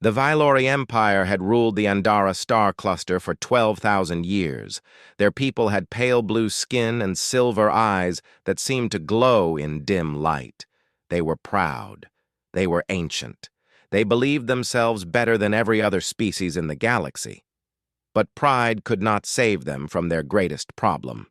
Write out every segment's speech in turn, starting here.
The Vailori Empire had ruled the Andara star cluster for 12,000 years. Their people had pale blue skin and silver eyes that seemed to glow in dim light. They were proud. They were ancient. They believed themselves better than every other species in the galaxy. But pride could not save them from their greatest problem.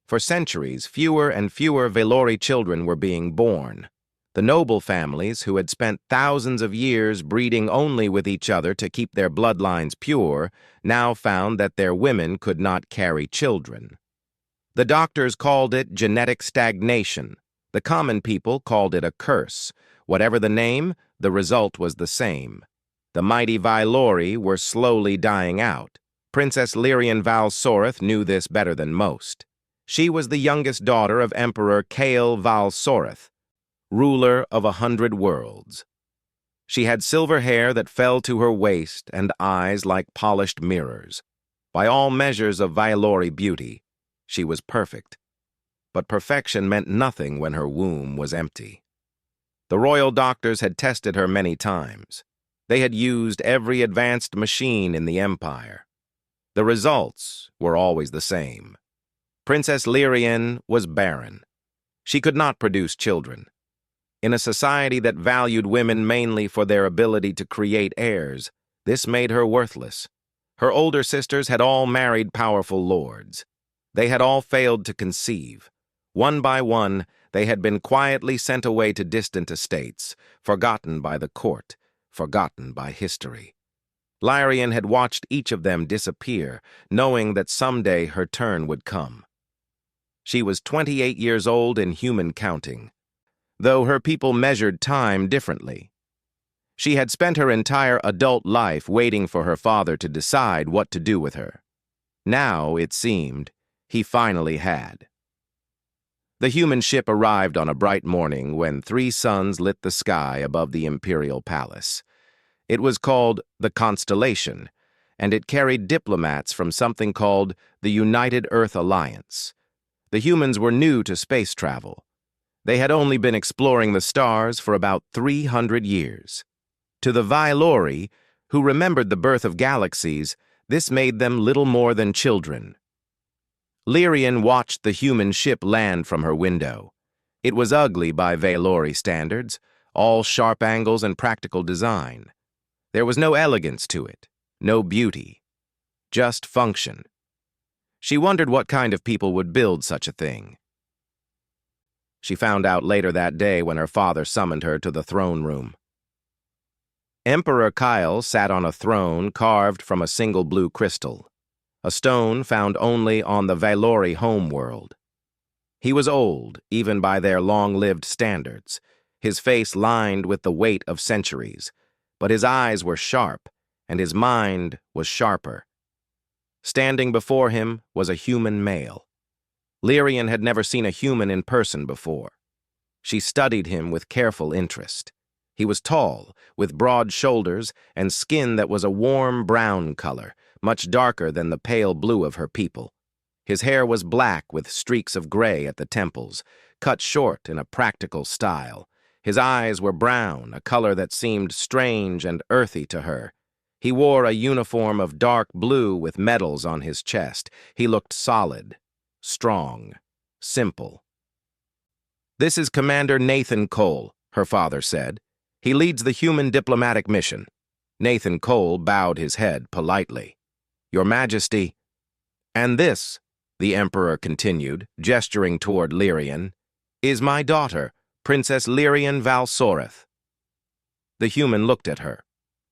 For centuries, fewer and fewer Vailori children were being born. The noble families, who had spent thousands of years breeding only with each other to keep their bloodlines pure, now found that their women could not carry children. The doctors called it genetic stagnation. The common people called it a curse. Whatever the name, the result was the same. The mighty Vailori were slowly dying out. Princess Lyrian Valsoreth knew this better than most. She was the youngest daughter of Emperor Kael Valsoreth, ruler of 100 worlds. She had silver hair that fell to her waist and eyes like polished mirrors. By all measures of Vailori beauty, she was perfect. But perfection meant nothing when her womb was empty. The royal doctors had tested her many times. They had used every advanced machine in the empire. The results were always the same. Princess Lyrian was barren. She could not produce children. In a society that valued women mainly for their ability to create heirs, this made her worthless. Her older sisters had all married powerful lords. They had all failed to conceive. One by one, they had been quietly sent away to distant estates, forgotten by the court, forgotten by history. Lyrian had watched each of them disappear, knowing that someday her turn would come. She was 28 years old in human counting, though her people measured time differently. She had spent her entire adult life waiting for her father to decide what to do with her. Now, it seemed, he finally had. The human ship arrived on a bright morning when 3 suns lit the sky above the imperial palace. It was called the Constellation, and it carried diplomats from something called the United Earth Alliance. The humans were new to space travel. They had only been exploring the stars for about 300 years. To the Vailori, who remembered the birth of galaxies, this made them little more than children. Lyrian watched the human ship land from her window. It was ugly by Vailori standards, all sharp angles and practical design. There was no elegance to it, no beauty, just function. She wondered what kind of people would build such a thing. She found out later that day when her father summoned her to the throne room. Emperor Kael sat on a throne carved from a single blue crystal, a stone found only on the Vailori homeworld. He was old, even by their long-lived standards, his face lined with the weight of centuries, but his eyes were sharp, and his mind was sharper. Standing before him was a human male. Lyrian had never seen a human in person before. She studied him with careful interest. He was tall, with broad shoulders and skin that was a warm brown color, much darker than the pale blue of her people. His hair was black with streaks of gray at the temples, cut short in a practical style. His eyes were brown, a color that seemed strange and earthy to her. He wore a uniform of dark blue with medals on his chest. He looked solid, strong, simple. "This is Commander Nathan Cole," her father said. "He leads the human diplomatic mission." Nathan Cole bowed his head politely. "Your Majesty." "And this," the Emperor continued, gesturing toward Lyrian, "is my daughter, Princess Lyrian Valsoreth." The human looked at her.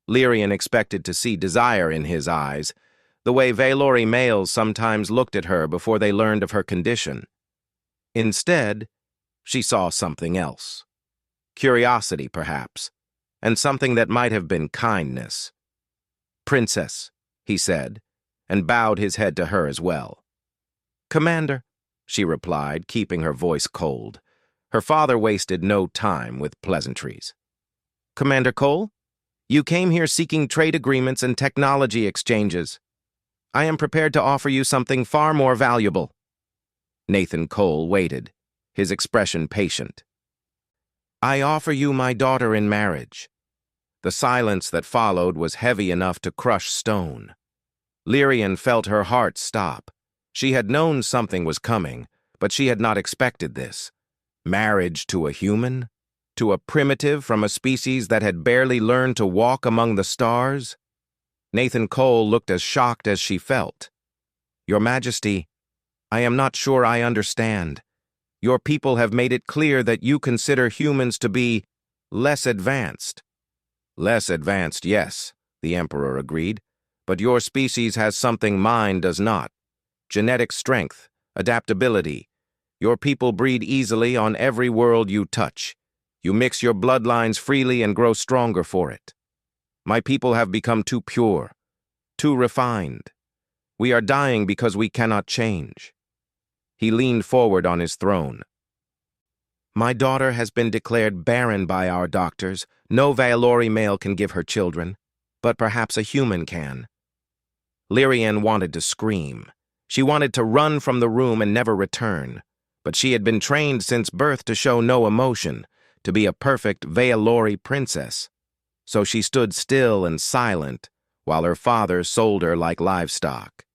Lyrian expected to see desire in his eyes, the way Vailori males sometimes looked at her before they learned of her condition. Instead, she saw something else. Curiosity, perhaps, and something that might have been kindness. "Princess," he said, and bowed his head to her as well. "Commander," she replied, keeping her voice cold. Her father wasted no time with pleasantries. "Commander Cole, you came here seeking trade agreements and technology exchanges. I am prepared to offer you something far more valuable." Nathan Cole waited, his expression patient. "I offer you my daughter in marriage. The silence that followed was heavy enough to crush stone. Lyrian felt her heart stop. She had known something was coming, but she had not expected this. Marriage to a human? To a primitive from a species that had barely learned to walk among the stars? Nathan Cole looked as shocked as she felt. "Your Majesty, I am not sure I understand. Your people have made it clear that you consider humans to be less advanced." "Less advanced, yes," the Emperor agreed, "but your species has something mine does not. Genetic strength, adaptability. Your people breed easily on every world you touch. You mix your bloodlines freely and grow stronger for it. My people have become too pure, too refined. We are dying because we cannot change." He leaned forward on his throne. "My daughter has been declared barren by our doctors. No Valori male can give her children, but perhaps a human can." Lyrian wanted to scream. She wanted to run from the room and never return, but she had been trained since birth to show no emotion, to be a perfect Valori princess. So she stood still and silent while her father sold her like livestock.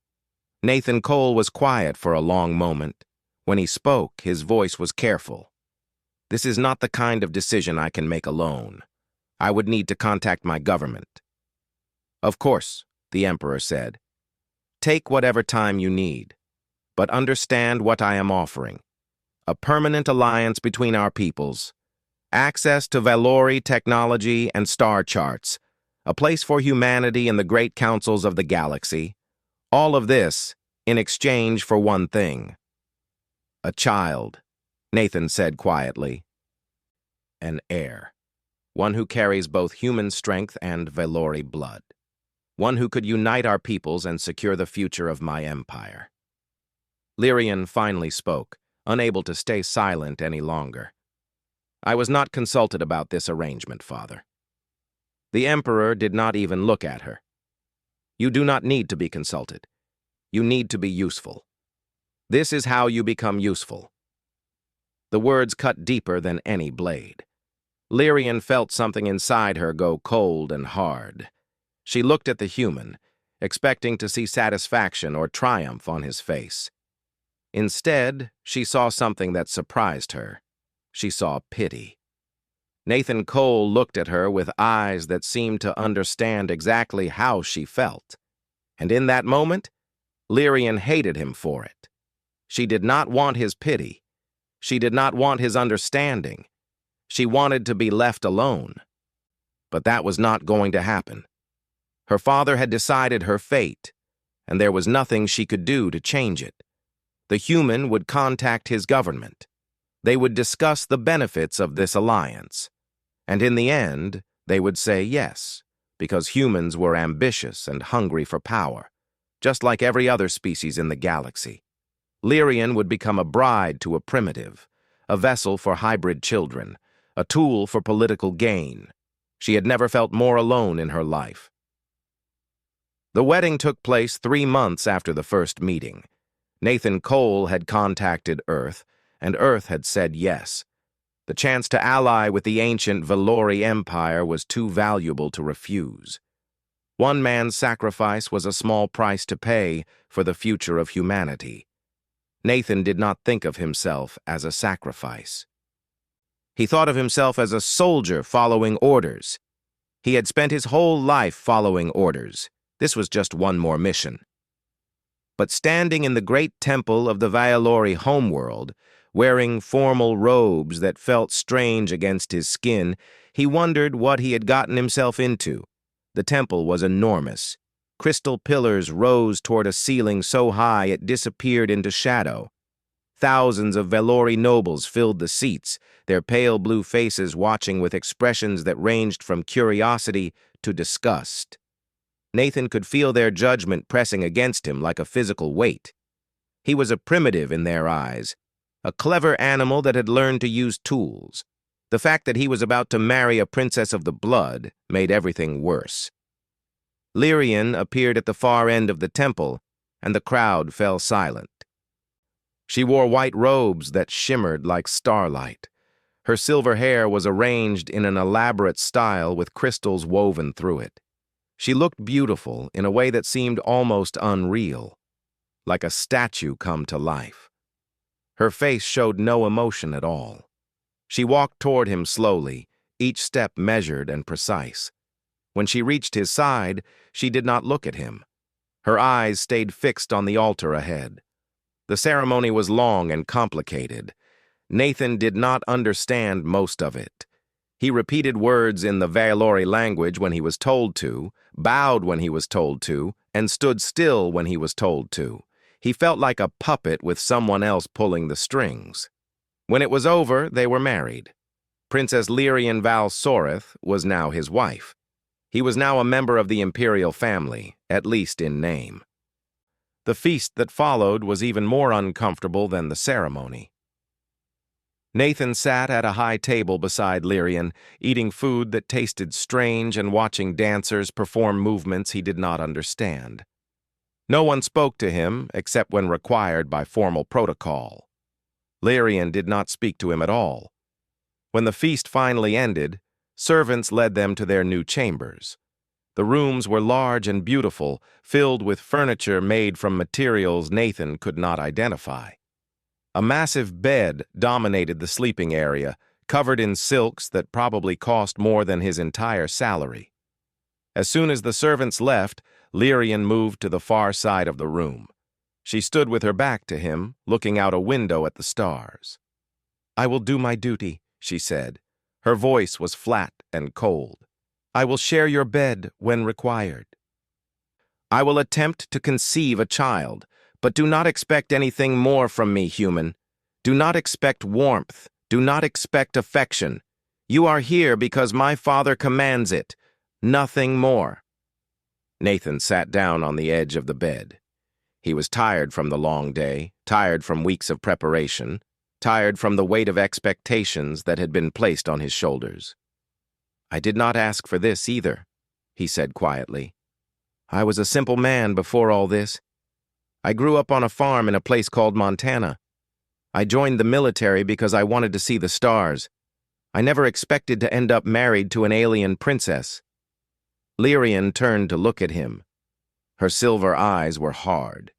Nathan Cole was quiet for a long moment. When he spoke, his voice was careful. "This is not the kind of decision I can make alone. I would need to contact my government." "Of course," the Emperor said. "Take whatever time you need, but understand what I am offering. A permanent alliance between our peoples, access to Valori technology and star charts, a place for humanity in the great councils of the galaxy. All of this in exchange for one thing." "A child," Nathan said quietly. "An heir. One who carries both human strength and Valori blood. One who could unite our peoples and secure the future of my empire." Lyrian finally spoke, unable to stay silent any longer. "I was not consulted about this arrangement, Father." The Emperor did not even look at her. "You do not need to be consulted. You need to be useful. This is how you become useful." The words cut deeper than any blade. Lyrian felt something inside her go cold and hard. She looked at the human, expecting to see satisfaction or triumph on his face. Instead, she saw something that surprised her. She saw pity. Nathan Cole looked at her with eyes that seemed to understand exactly how she felt. And in that moment, Lyrian hated him for it. She did not want his pity. She did not want his understanding. She wanted to be left alone. But that was not going to happen. Her father had decided her fate, and there was nothing she could do to change it. The human would contact his government. They would discuss the benefits of this alliance. And in the end, they would say yes, because humans were ambitious and hungry for power, just like every other species in the galaxy. Lyrian would become a bride to a primitive, a vessel for hybrid children, a tool for political gain. She had never felt more alone in her life. The wedding took place 3 months after the first meeting. Nathan Cole had contacted Earth, and Earth had said yes. The chance to ally with the ancient Valori Empire was too valuable to refuse. One man's sacrifice was a small price to pay for the future of humanity. Nathan did not think of himself as a sacrifice. He thought of himself as a soldier following orders. He had spent his whole life following orders. This was just one more mission. But standing in the great temple of the Valori homeworld, wearing formal robes that felt strange against his skin, he wondered what he had gotten himself into. The temple was enormous. Crystal pillars rose toward a ceiling so high it disappeared into shadow. Thousands of Valori nobles filled the seats, their pale blue faces watching with expressions that ranged from curiosity to disgust. Nathan could feel their judgment pressing against him like a physical weight. He was a primitive in their eyes, a clever animal that had learned to use tools. The fact that he was about to marry a princess of the blood made everything worse. Lyrian appeared at the far end of the temple, and the crowd fell silent. She wore white robes that shimmered like starlight. Her silver hair was arranged in an elaborate style with crystals woven through it. She looked beautiful in a way that seemed almost unreal, like a statue come to life. Her face showed no emotion at all. She walked toward him slowly, each step measured and precise. When she reached his side, she did not look at him. Her eyes stayed fixed on the altar ahead. The ceremony was long and complicated. Nathan did not understand most of it. He repeated words in the Valori language when he was told to, bowed when he was told to, and stood still when he was told to. He felt like a puppet with someone else pulling the strings. When it was over, they were married. Princess Lyrian Val Soreth was now his wife. He was now a member of the imperial family, at least in name. The feast that followed was even more uncomfortable than the ceremony. Nathan sat at a high table beside Lyrian, eating food that tasted strange and watching dancers perform movements he did not understand. No one spoke to him except when required by formal protocol. Lyrian did not speak to him at all. When the feast finally ended, servants led them to their new chambers. The rooms were large and beautiful, filled with furniture made from materials Nathan could not identify. A massive bed dominated the sleeping area, covered in silks that probably cost more than his entire salary. As soon as the servants left, Lyrian moved to the far side of the room. She stood with her back to him, looking out a window at the stars. "I will do my duty," she said. Her voice was flat and cold. "I will share your bed when required. I will attempt to conceive a child, but do not expect anything more from me, human. Do not expect warmth. Do not expect affection. You are here because my father commands it. Nothing more." Nathan sat down on the edge of the bed. He was tired from the long day, tired from weeks of preparation, tired from the weight of expectations that had been placed on his shoulders. "I did not ask for this either," he said quietly. "I was a simple man before all this. I grew up on a farm in a place called Montana. I joined the military because I wanted to see the stars. I never expected to end up married to an alien princess." Lyrian turned to look at him. Her silver eyes were hard.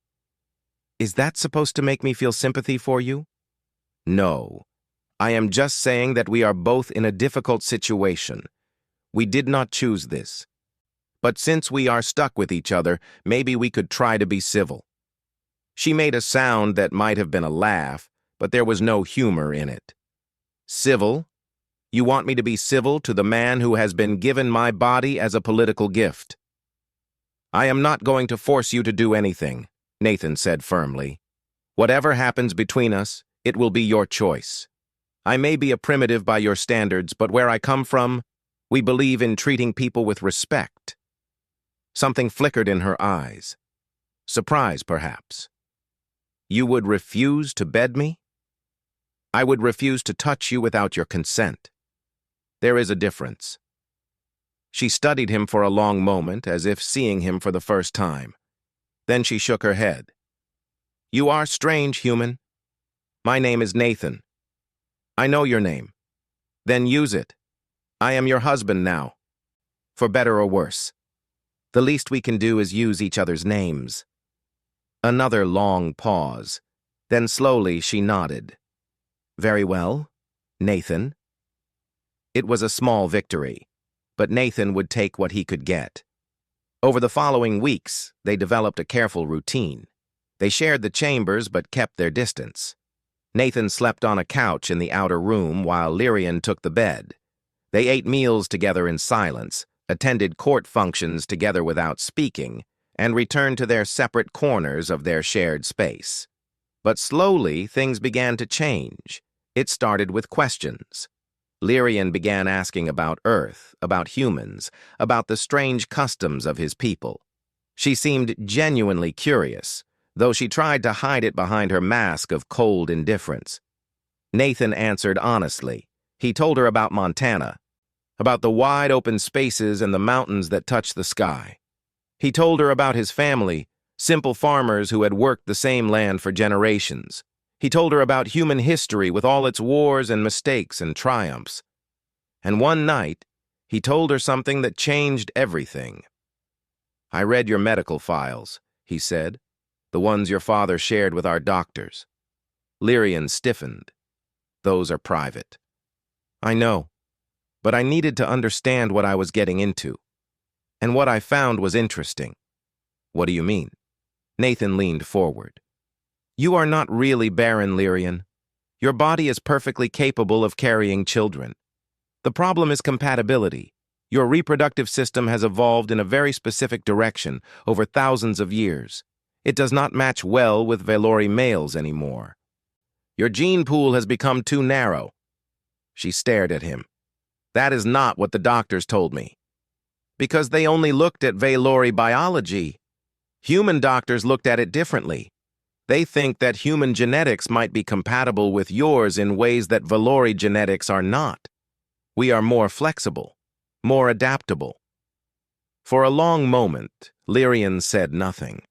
"Is that supposed to make me feel sympathy for you?" "No. I am just saying that we are both in a difficult situation. We did not choose this. But since we are stuck with each other, maybe we could try to be civil." She made a sound that might have been a laugh, but there was no humor in it. "Civil? You want me to be civil to the man who has been given my body as a political gift?" "I am not going to force you to do anything," Nathan said firmly. "Whatever happens between us, it will be your choice. I may be a primitive by your standards, but where I come from, we believe in treating people with respect." Something flickered in her eyes. Surprise, perhaps. "You would refuse to bed me?" "I would refuse to touch you without your consent. There is a difference." She studied him for a long moment, as if seeing him for the first time. Then she shook her head. "You are strange, human. My name is Nathan. I know your name. Then use it. I am your husband now, for better or worse. The least we can do is use each other's names." Another long pause. Then slowly she nodded. "Very well, Nathan." It was a small victory, but Nathan would take what he could get. Over the following weeks, they developed a careful routine. They shared the chambers but kept their distance. Nathan slept on a couch in the outer room while Lyrian took the bed. They ate meals together in silence, attended court functions together without speaking, and returned to their separate corners of their shared space. But slowly, things began to change. It started with questions. Lyrian began asking about Earth, about humans, about the strange customs of his people. She seemed genuinely curious, though she tried to hide it behind her mask of cold indifference. Nathan answered honestly. He told her about Montana, about the wide open spaces and the mountains that touch the sky. He told her about his family, simple farmers who had worked the same land for generations. He told her about human history with all its wars and mistakes and triumphs. And one night, he told her something that changed everything. "I read your medical files," he said, "the ones your father shared with our doctors." Lyrian stiffened. "Those are private." "I know, but I needed to understand what I was getting into. And what I found was interesting." "What do you mean?" Nathan leaned forward. "You are not really barren, Lyrian. Your body is perfectly capable of carrying children. The problem is compatibility. Your reproductive system has evolved in a very specific direction over thousands of years. It does not match well with Valori males anymore. Your gene pool has become too narrow." She stared at him. "That is not what the doctors told me." "Because they only looked at Valori biology. Human doctors looked at it differently. They think that human genetics might be compatible with yours in ways that Valori genetics are not. We are more flexible, more adaptable." For a long moment, Lyrian said nothing.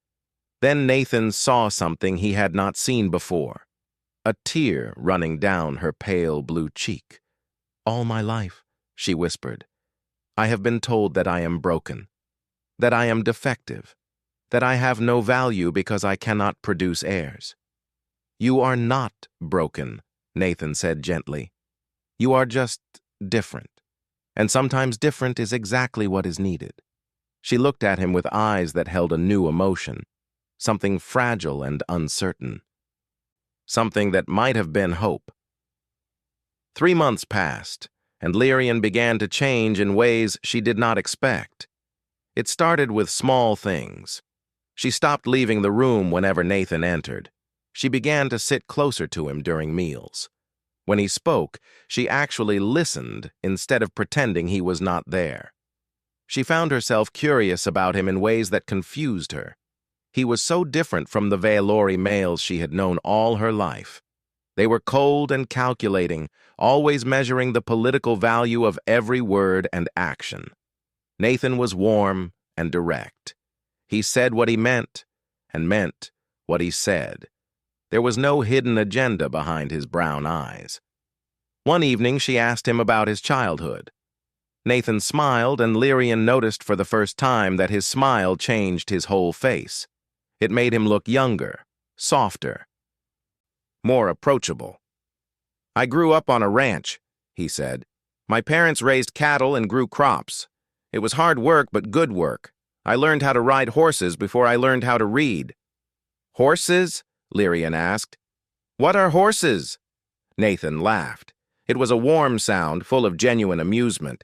Then Nathan saw something he had not seen before. A tear running down her pale blue cheek. "All my life," she whispered, "I have been told that I am broken, that I am defective, that I have no value because I cannot produce heirs." "You are not broken," Nathan said gently. "You are just different. And sometimes different is exactly what is needed." She looked at him with eyes that held a new emotion, something fragile and uncertain. Something that might have been hope. 3 months passed, and Lyrian began to change in ways she did not expect. It started with small things. She stopped leaving the room whenever Nathan entered. She began to sit closer to him during meals. When he spoke, she actually listened instead of pretending he was not there. She found herself curious about him in ways that confused her. He was so different from the Valori males she had known all her life. They were cold and calculating, always measuring the political value of every word and action. Nathan was warm and direct. He said what he meant, and meant what he said. There was no hidden agenda behind his brown eyes. One evening, she asked him about his childhood. Nathan smiled, and Lyrian noticed for the first time that his smile changed his whole face. It made him look younger, softer, more approachable. "I grew up on a ranch," he said. "My parents raised cattle and grew crops. It was hard work, but good work. I learned how to ride horses before I learned how to read." "Horses?" Lyrian asked. "What are horses?" Nathan laughed. It was a warm sound, full of genuine amusement.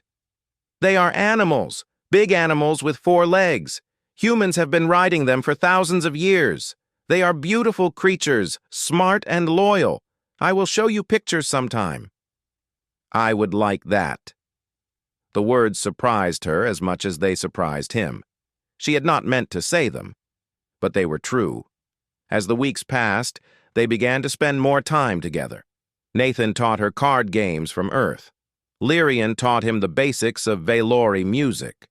"They are animals, big animals with 4 legs. Humans have been riding them for thousands of years. They are beautiful creatures, smart and loyal. I will show you pictures sometime." "I would like that." The words surprised her as much as they surprised him. She had not meant to say them, but they were true. As the weeks passed, they began to spend more time together. Nathan taught her card games from Earth. Lyrian taught him the basics of Valori music.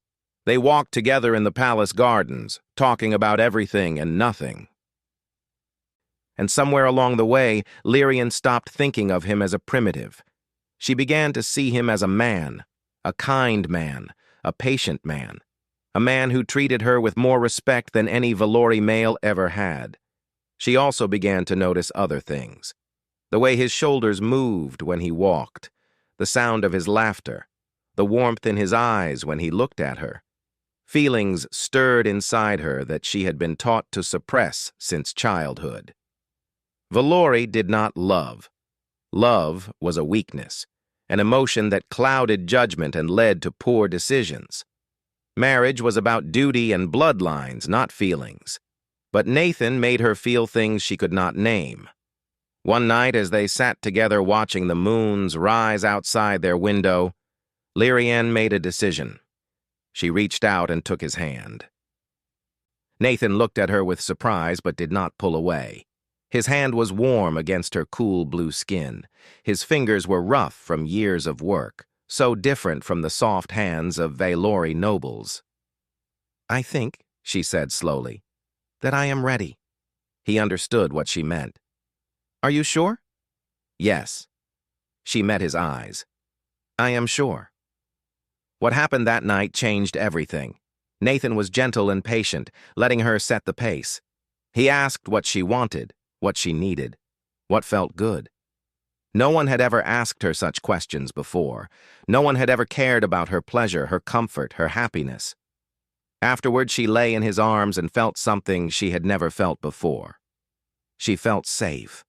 They walked together in the palace gardens, talking about everything and nothing. And somewhere along the way, Lyrian stopped thinking of him as a primitive. She began to see him as a man, a kind man, a patient man, a man who treated her with more respect than any Valori male ever had. She also began to notice other things. The way his shoulders moved when he walked, the sound of his laughter, the warmth in his eyes when he looked at her. Feelings stirred inside her that she had been taught to suppress since childhood. Valori did not love. Love was a weakness, an emotion that clouded judgment and led to poor decisions. Marriage was about duty and bloodlines, not feelings. But Nathan made her feel things she could not name. One night, as they sat together watching the moons rise outside their window, Lyrian made a decision. She reached out and took his hand. Nathan looked at her with surprise but did not pull away. His hand was warm against her cool blue skin. His fingers were rough from years of work, so different from the soft hands of Valori nobles. "I think," she said slowly, "that I am ready." He understood what she meant. Are you sure? Yes. She met his eyes. I am sure. What happened that night changed everything. Nathan was gentle and patient, letting her set the pace. He asked what she wanted, what she needed, what felt good. No one had ever asked her such questions before. No one had ever cared about her pleasure, her comfort, her happiness. Afterward, she lay in his arms and felt something she had never felt before. She felt safe.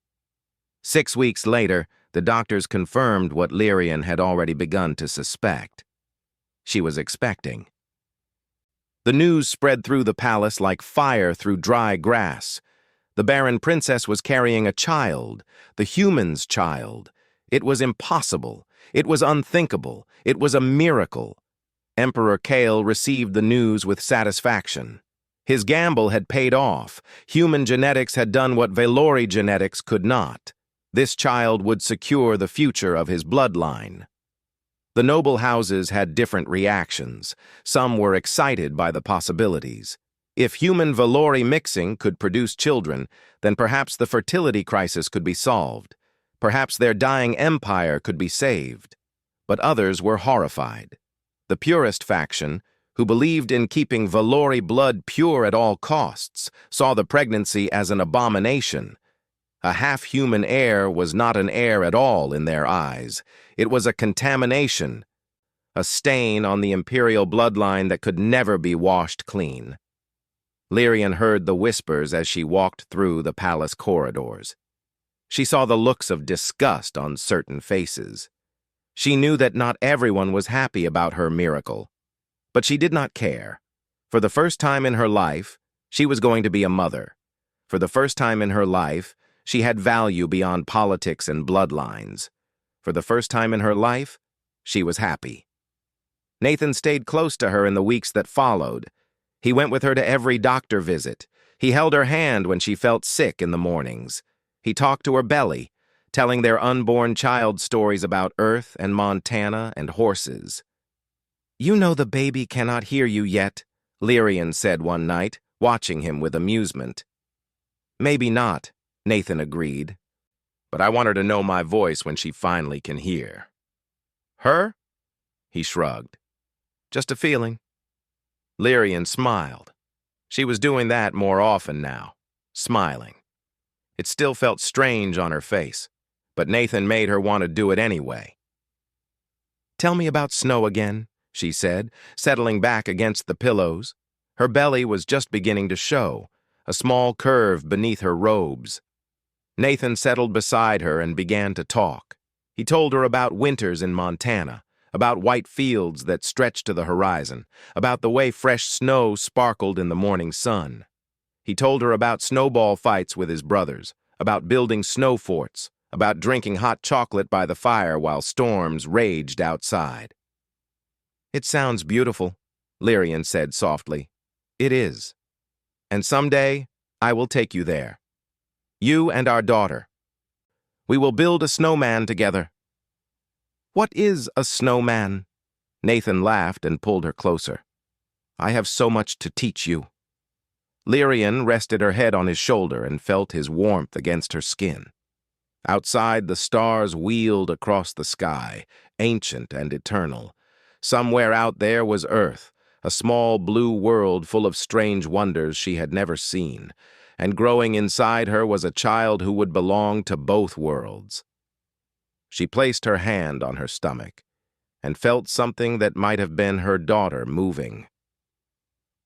6 weeks later, the doctors confirmed what Lyrian had already begun to suspect. She was expecting. The news spread through the palace like fire through dry grass. The Barren princess was carrying a child, the human's child. It was impossible. It was unthinkable. It was a miracle. Emperor Kale received the news with satisfaction. His gamble had paid off. Human genetics had done what Valori genetics could not. This child would secure the future of his bloodline. The noble houses had different reactions. Some were excited by the possibilities. If human Valori mixing could produce children, then perhaps the fertility crisis could be solved. Perhaps their dying empire could be saved. But others were horrified. The purist faction, who believed in keeping Valori blood pure at all costs, saw the pregnancy as an abomination. A half-human heir was not an heir at all in their eyes. It was a contamination, a stain on the imperial bloodline that could never be washed clean. Lyrian heard the whispers as she walked through the palace corridors. She saw the looks of disgust on certain faces. She knew that not everyone was happy about her miracle, but she did not care. For the first time in her life, she was going to be a mother. For the first time in her life, she had value beyond politics and bloodlines. For the first time in her life, she was happy. Nathan stayed close to her in the weeks that followed. He went with her to every doctor visit. He held her hand when she felt sick in the mornings. He talked to her belly, telling their unborn child stories about Earth and Montana and horses. You know the baby cannot hear you yet, Lyrian said one night, watching him with amusement. Maybe not, Nathan agreed. But I want her to know my voice when she finally can hear. Her? He shrugged. Just a feeling. Lyrian smiled. She was doing that more often now, smiling. It still felt strange on her face, but Nathan made her want to do it anyway. Tell me about snow again, she said, settling back against the pillows. Her belly was just beginning to show, a small curve beneath her robes. Nathan settled beside her and began to talk. He told her about winters in Montana, about white fields that stretched to the horizon, about the way fresh snow sparkled in the morning sun. He told her about snowball fights with his brothers, about building snow forts, about drinking hot chocolate by the fire while storms raged outside. It sounds beautiful, Lyrian said softly. It is. And someday, I will take you there. You and our daughter. We will build a snowman together. What is a snowman? Nathan laughed and pulled her closer. I have so much to teach you. Lyrian rested her head on his shoulder and felt his warmth against her skin. Outside, the stars wheeled across the sky, ancient and eternal. Somewhere out there was Earth, a small blue world full of strange wonders she had never seen, and growing inside her was a child who would belong to both worlds. She placed her hand on her stomach and felt something that might have been her daughter moving.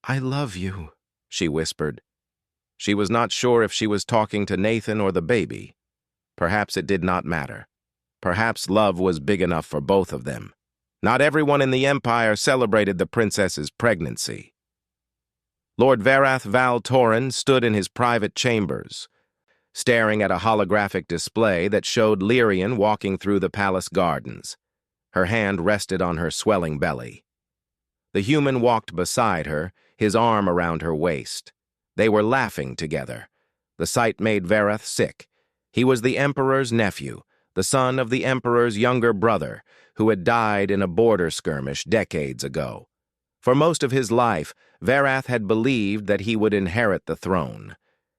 I love you, she whispered. She was not sure if she was talking to Nathan or the baby. Perhaps it did not matter. Perhaps love was big enough for both of them. Not everyone in the Empire celebrated the princess's pregnancy. Lord Varath Val Torin stood in his private chambers, staring at a holographic display that showed Lyrian walking through the palace gardens. Her hand rested on her swelling belly. The human walked beside her, his arm around her waist. They were laughing together. The sight made Varath sick. He was the Emperor's nephew, the son of the Emperor's younger brother, who had died in a border skirmish decades ago. For most of his life, Varath had believed that he would inherit the throne.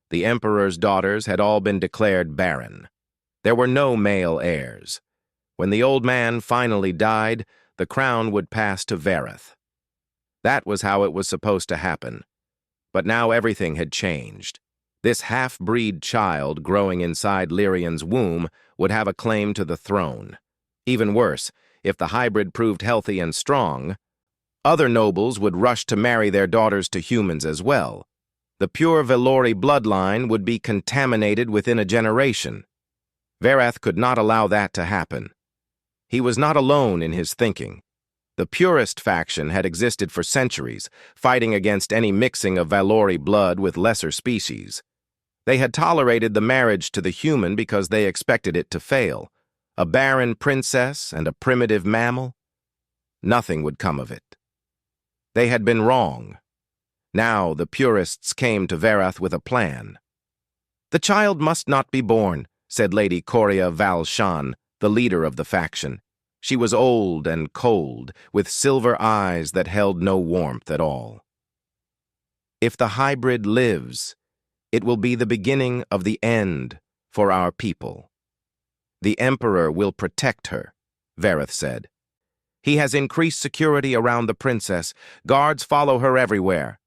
The Emperor's daughters had all been declared barren. There were no male heirs. When the old man finally died, the crown would pass to Vareth. That was how it was supposed to happen. But now everything had changed. This half-breed child growing inside Lyrian's womb would have a claim to the throne. Even worse, if the hybrid proved healthy and strong, other nobles would rush to marry their daughters to humans as well. The pure Velori bloodline would be contaminated within a generation. Vareth could not allow that to happen. He was not alone in his thinking. The purist faction had existed for centuries, fighting against any mixing of Velori blood with lesser species. They had tolerated the marriage to the human because they expected it to fail. A barren princess and a primitive mammal? Nothing would come of it. They had been wrong. Now the purists came to Vareth with a plan. "The child must not be born," said Lady Coria Valshan, the leader of the faction. She was old and cold, with silver eyes that held no warmth at all. "If the hybrid lives, it will be the beginning of the end for our people. The Emperor will protect her," Vareth said. "He has increased security around the princess. Guards follow her everywhere."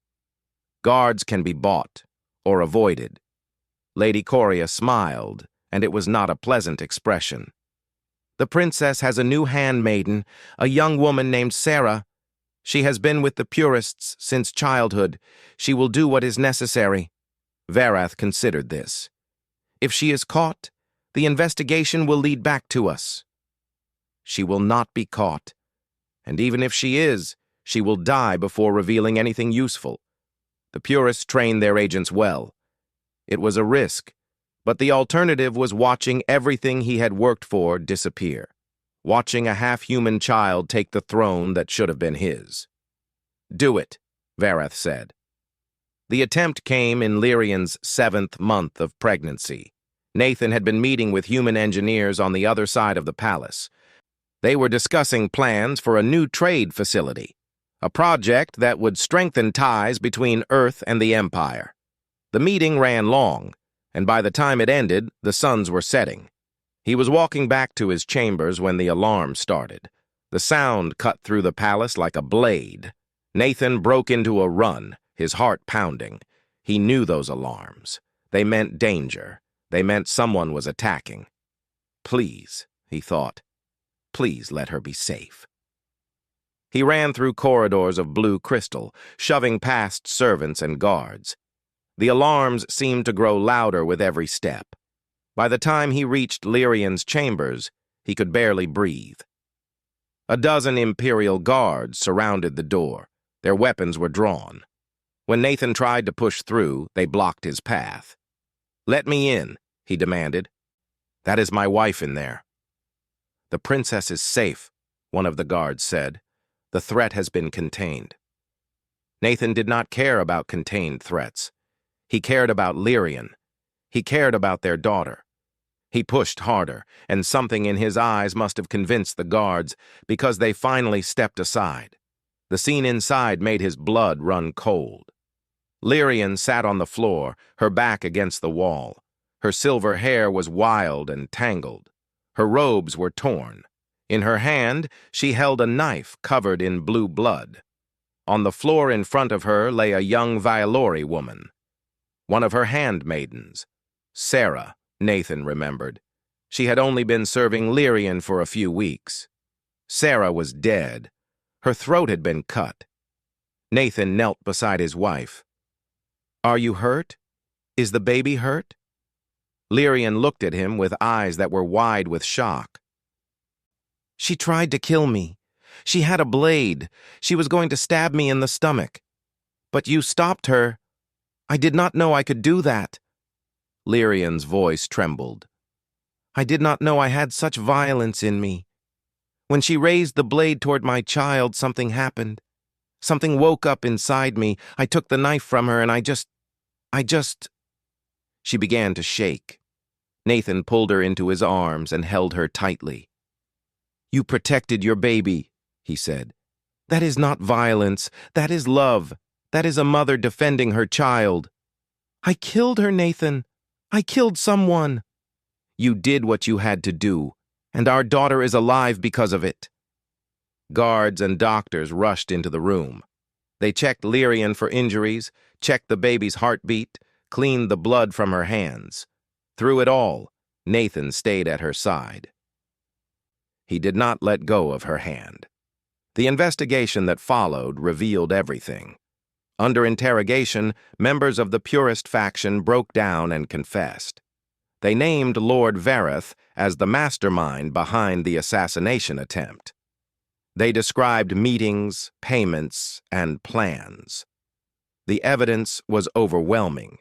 "Guards can be bought or avoided." Lady Coria smiled, and it was not a pleasant expression. "The princess has a new handmaiden, a young woman named Sarah. She has been with the purists since childhood. She will do what is necessary." Vareth considered this. "If she is caught, the investigation will lead back to us." "She will not be caught. And even if she is, she will die before revealing anything useful. The purists train their agents well. It was a risk, but the alternative was watching everything he had worked for disappear. Watching a half-human child take the throne that should have been his. "Do it," Vareth said. The attempt came in Lyrian's 7th month of pregnancy. Nathan had been meeting with human engineers on the other side of the palace. They were discussing plans for a new trade facility, a project that would strengthen ties between Earth and the Empire. The meeting ran long, and by the time it ended, the suns were setting. He was walking back to his chambers when the alarm started. The sound cut through the palace like a blade. Nathan broke into a run, his heart pounding. He knew those alarms. They meant danger. They meant someone was attacking. Please, he thought. Please let her be safe. He ran through corridors of blue crystal, shoving past servants and guards. The alarms seemed to grow louder with every step. By the time he reached Lyrian's chambers, he could barely breathe. A dozen Imperial guards surrounded the door. Their weapons were drawn. When Nathan tried to push through, they blocked his path. "Let me in," he demanded. "That is my wife in there." "The princess is safe," one of the guards said. "The threat has been contained." Nathan did not care about contained threats. He cared about Lyrian. He cared about their daughter. He pushed harder, and something in his eyes must have convinced the guards, because they finally stepped aside. The scene inside made his blood run cold. Lyrian sat on the floor, her back against the wall. Her silver hair was wild and tangled. Her robes were torn. In her hand, she held a knife covered in blue blood. On the floor in front of her lay a young Velori woman. One of her handmaidens. Sarah, Nathan remembered. She had only been serving Lyrian for a few weeks. Sarah was dead. Her throat had been cut. Nathan knelt beside his wife. "Are you hurt? Is the baby hurt?" Lyrian looked at him with eyes that were wide with shock. "She tried to kill me. She had a blade. She was going to stab me in the stomach. But you stopped her. I did not know I could do that." Lyrian's voice trembled. "I did not know I had such violence in me. When she raised the blade toward my child, something happened. Something woke up inside me. I took the knife from her and I just... She began to shake. Nathan pulled her into his arms and held her tightly. "You protected your baby," he said. "That is not violence. That is love. That is a mother defending her child." "I killed her, Nathan. I killed someone." You did what you had to do, and our daughter is alive because of it." Guards and doctors rushed into the room. They checked Lyrian for injuries, checked the baby's heartbeat, cleaned the blood from her hands. Through it all, Nathan stayed at her side. He did not let go of her hand. The investigation that followed revealed everything. Under interrogation, members of the Purist faction broke down and confessed. They named Lord Vareth as the mastermind behind the assassination attempt. They described meetings, payments, and plans. The evidence was overwhelming.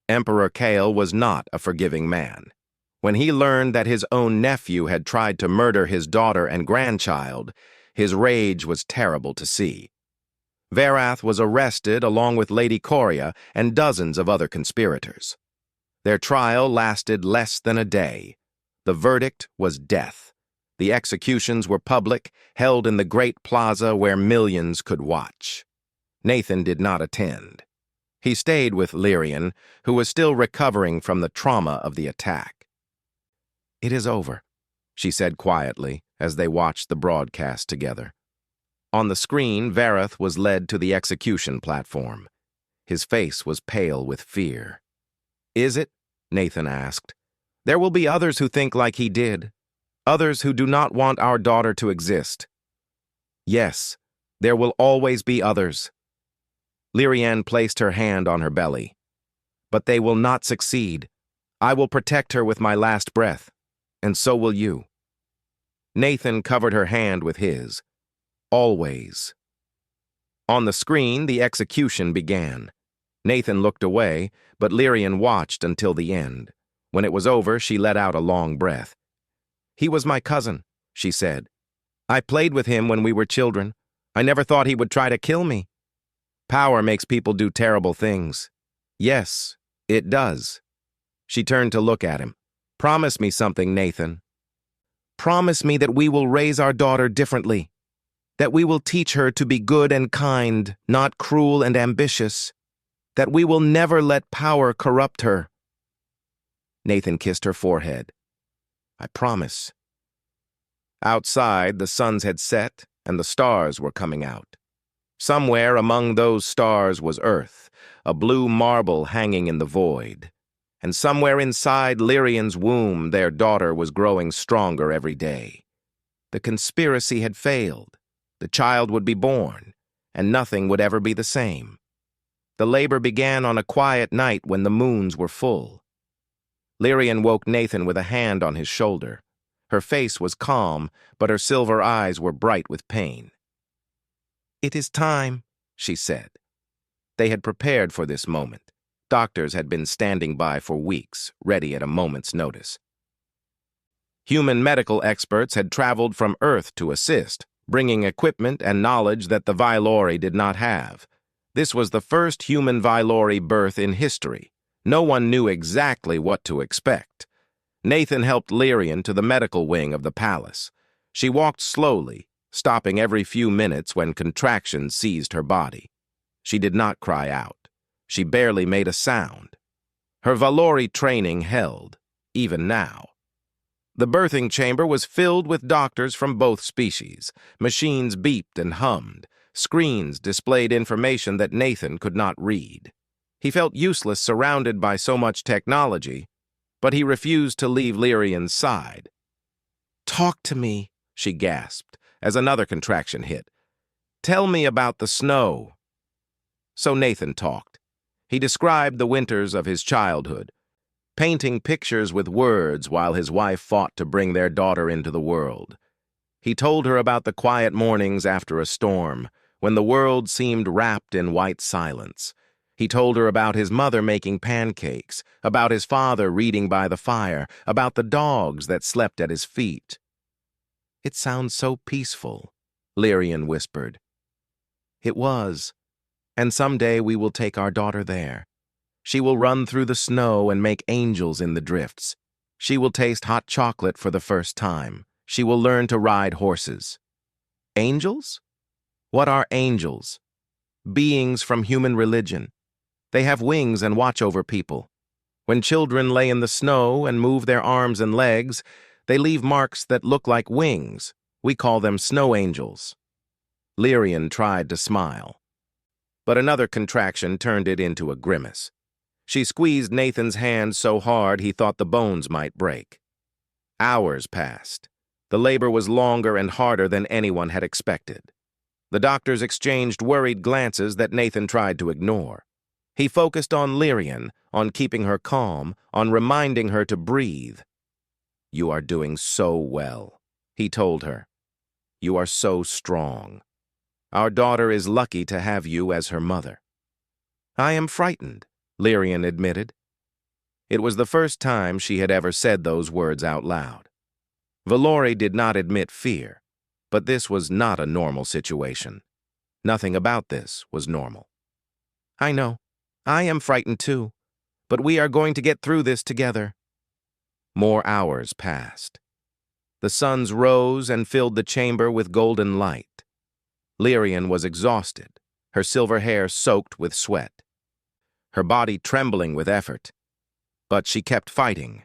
Emperor Kale was not a forgiving man. When he learned that his own nephew had tried to murder his daughter and grandchild, his rage was terrible to see. Varath was arrested along with Lady Coria and dozens of other conspirators. Their trial lasted less than a day. The verdict was death. The executions were public, held in the great plaza where millions could watch. Nathan did not attend. He stayed with Lyrian, who was still recovering from the trauma of the attack. "It is over," she said quietly as they watched the broadcast together. On the screen, Vareth was led to the execution platform. His face was pale with fear. "Is it?" Nathan asked. "There will be others who think like he did. Others who do not want our daughter to exist." "Yes, there will always be others." Lyrian placed her hand on her belly. "But they will not succeed. I will protect her with my last breath, and so will you." Nathan covered her hand with his. "Always." On the screen, the execution began. Nathan looked away, but Lyrian watched until the end. When it was over, she let out a long breath. "He was my cousin," she said. "I played with him when we were children. I never thought he would try to kill me. Power makes people do terrible things." "Yes, it does." She turned to look at him. "Promise me something, Nathan. Promise me that we will raise our daughter differently. That we will teach her to be good and kind, not cruel and ambitious. That we will never let power corrupt her." Nathan kissed her forehead. "I promise." Outside, the suns had set and the stars were coming out. Somewhere among those stars was Earth, a blue marble hanging in the void. And somewhere inside Lyrian's womb, their daughter was growing stronger every day. The conspiracy had failed. The child would be born, and nothing would ever be the same. The labor began on a quiet night when the moons were full. Lyrian woke Nathan with a hand on his shoulder. Her face was calm, but her silver eyes were bright with pain. "It is time," she said. They had prepared for this moment. Doctors had been standing by for weeks, ready at a moment's notice. Human medical experts had traveled from Earth to assist, bringing equipment and knowledge that the Vylori did not have. This was the first human Vylori birth in history. No one knew exactly what to expect. Nathan helped Lyrian to the medical wing of the palace. She walked slowly, stopping every few minutes when contractions seized her body. She did not cry out. She barely made a sound. Her Vylori training held, even now. The birthing chamber was filled with doctors from both species. Machines beeped and hummed. Screens displayed information that Nathan could not read. He felt useless surrounded by so much technology, but he refused to leave Lyrian's side. "Talk to me," she gasped, as another contraction hit. "Tell me about the snow." So Nathan talked. He described the winters of his childhood, painting pictures with words while his wife fought to bring their daughter into the world. He told her about the quiet mornings after a storm, when the world seemed wrapped in white silence. He told her about his mother making pancakes, about his father reading by the fire, about the dogs that slept at his feet. "It sounds so peaceful," Lyrian whispered. "It was. And someday we will take our daughter there. She will run through the snow and make angels in the drifts. She will taste hot chocolate for the first time. She will learn to ride horses." "Angels? What are angels?" "Beings from human religion. They have wings and watch over people." When children lay in the snow and move their arms and legs, they leave marks that look like wings. We call them snow angels. Lyrian tried to smile, but another contraction turned it into a grimace. She squeezed Nathan's hand so hard he thought the bones might break. Hours passed. The labor was longer and harder than anyone had expected. The doctors exchanged worried glances that Nathan tried to ignore. He focused on Lyrian, on keeping her calm, on reminding her to breathe. "You are doing so well," he told her. "You are so strong. Our daughter is lucky to have you as her mother." "I am frightened," Lyrian admitted. It was the first time she had ever said those words out loud. Valori did not admit fear, but this was not a normal situation. Nothing about this was normal. "I know. I am frightened too, but we are going to get through this together." More hours passed. The suns rose and filled the chamber with golden light. Lyrian was exhausted, her silver hair soaked with sweat, her body trembling with effort. But she kept fighting,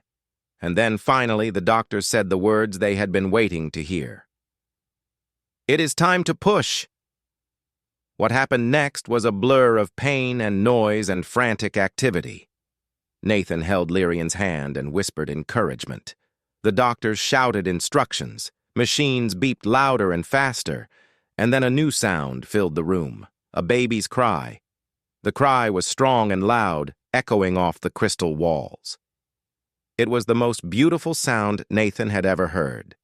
and then finally the doctors said the words they had been waiting to hear. "It is time to push." What happened next was a blur of pain and noise and frantic activity. Nathan held Lyrian's hand and whispered encouragement. The doctors shouted instructions, machines beeped louder and faster, and then a new sound filled the room, a baby's cry. The cry was strong and loud, echoing off the crystal walls. It was the most beautiful sound Nathan had ever heard.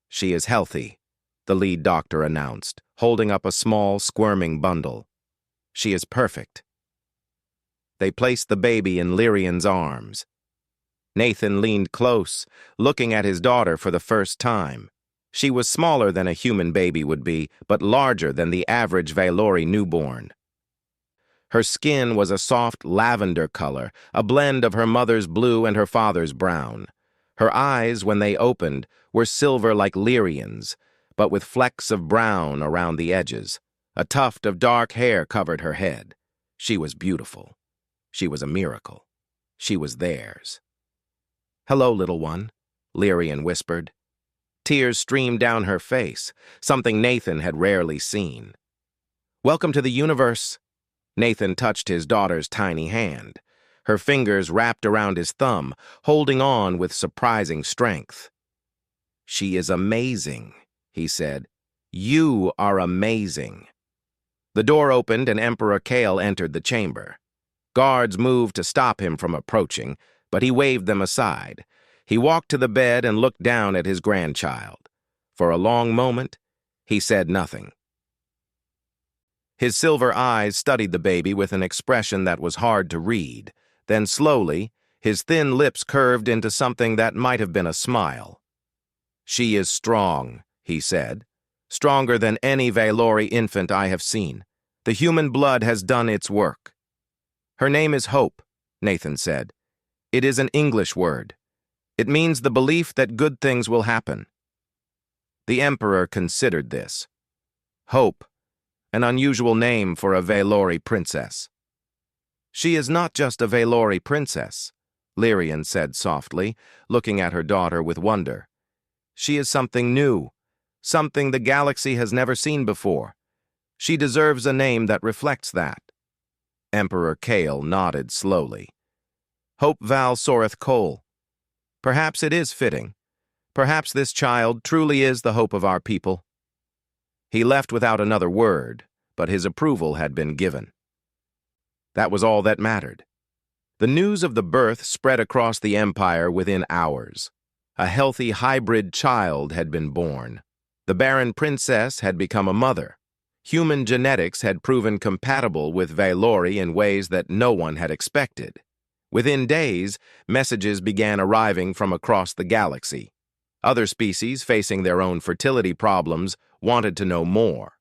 "She is healthy," the lead doctor announced, holding up a small, squirming bundle. "She is perfect." They placed the baby in Lyrian's arms. Nathan leaned close, looking at his daughter for the first time. She was smaller than a human baby would be, but larger than the average Valori newborn. Her skin was a soft lavender color, a blend of her mother's blue and her father's brown. Her eyes, when they opened, were silver like Lyrian's, but with flecks of brown around the edges. A tuft of dark hair covered her head. She was beautiful. She was a miracle. She was theirs. "Hello, little one," Lyrian whispered. Tears streamed down her face, something Nathan had rarely seen. "Welcome to the universe." Nathan touched his daughter's tiny hand. Her fingers wrapped around his thumb, holding on with surprising strength. "She is amazing," he said. "You are amazing." The door opened and Emperor Kale entered the chamber. Guards moved to stop him from approaching, but he waved them aside. He walked to the bed and looked down at his grandchild. For a long moment, he said nothing. His silver eyes studied the baby with an expression that was hard to read. Then slowly, his thin lips curved into something that might have been a smile. "She is strong," he said. "Stronger than any Valori infant I have seen. The human blood has done its work." "Her name is Hope," Nathan said. "It is an English word. It means the belief that good things will happen." The Emperor considered this. Hope, an unusual name for a Valori princess. "She is not just a Valori princess," Lyrian said softly, looking at her daughter with wonder. "She is something new, something the galaxy has never seen before. She deserves a name that reflects that." Emperor Kale nodded slowly. "Hope Val Soreth Cole. Perhaps it is fitting. Perhaps this child truly is the hope of our people." He left without another word, but his approval had been given. That was all that mattered. The news of the birth spread across the empire within hours. A healthy hybrid child had been born. The Barren princess had become a mother. Human genetics had proven compatible with Valori in ways that no one had expected. Within days, messages began arriving from across the galaxy. Other species, facing their own fertility problems, wanted to know more.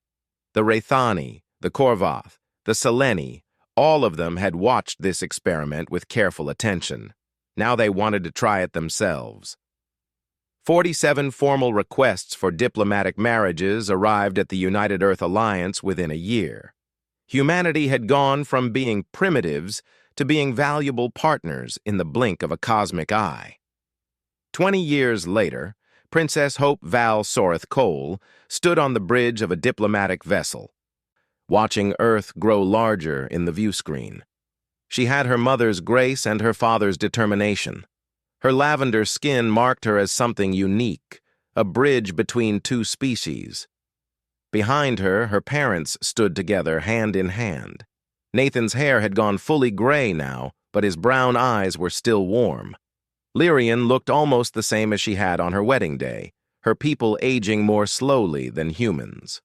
The Raythani, the Korvath, the Seleni, all of them had watched this experiment with careful attention. Now they wanted to try it themselves. 47 formal requests for diplomatic marriages arrived at the United Earth Alliance within a year. Humanity had gone from being primitives to being valuable partners in the blink of a cosmic eye. 20 years later, Princess Hope Val Soreth Cole stood on the bridge of a diplomatic vessel, watching Earth grow larger in the viewscreen. She had her mother's grace and her father's determination. Her lavender skin marked her as something unique, a bridge between two species. Behind her, her parents stood together hand in hand. Nathan's hair had gone fully gray now, but his brown eyes were still warm. Lyrian looked almost the same as she had on her wedding day, her people aging more slowly than humans.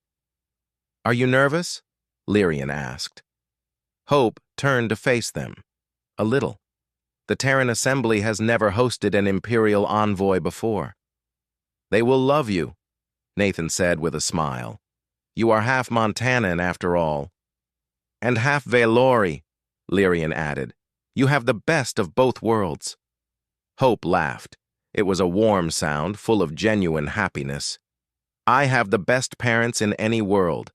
"Are you nervous?" Lyrian asked. Hope turned to face them. A little. The Terran Assembly has never hosted an Imperial envoy before. "They will love you," Nathan said with a smile. "You are half Montanan, after all." "And half Valori," Lyrian added. "You have the best of both worlds." Hope laughed. It was a warm sound, full of genuine happiness. "I have the best parents in any world.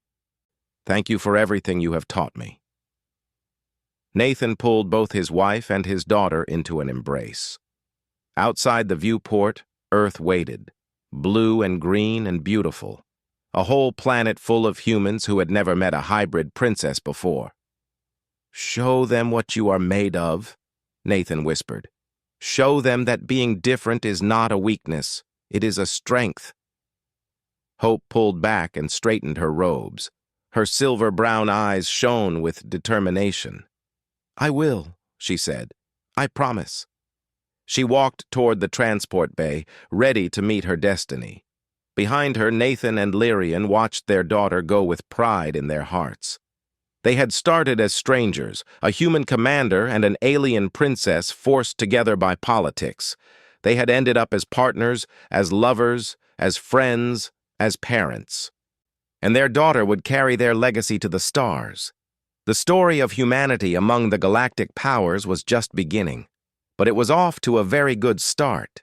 Thank you for everything you have taught me." Nathan pulled both his wife and his daughter into an embrace. Outside the viewport, Earth waited, blue and green and beautiful, a whole planet full of humans who had never met a hybrid princess before. "Show them what you are made of," Nathan whispered. "Show them that being different is not a weakness, it is a strength." Hope pulled back and straightened her robes. Her silver-brown eyes shone with determination. "I will," she said. "I promise." She walked toward the transport bay, ready to meet her destiny. Behind her, Nathan and Lyrian watched their daughter go with pride in their hearts. They had started as strangers, a human commander and an alien princess forced together by politics. They had ended up as partners, as lovers, as friends, as parents. And their daughter would carry their legacy to the stars. The story of humanity among the galactic powers was just beginning, but it was off to a very good start.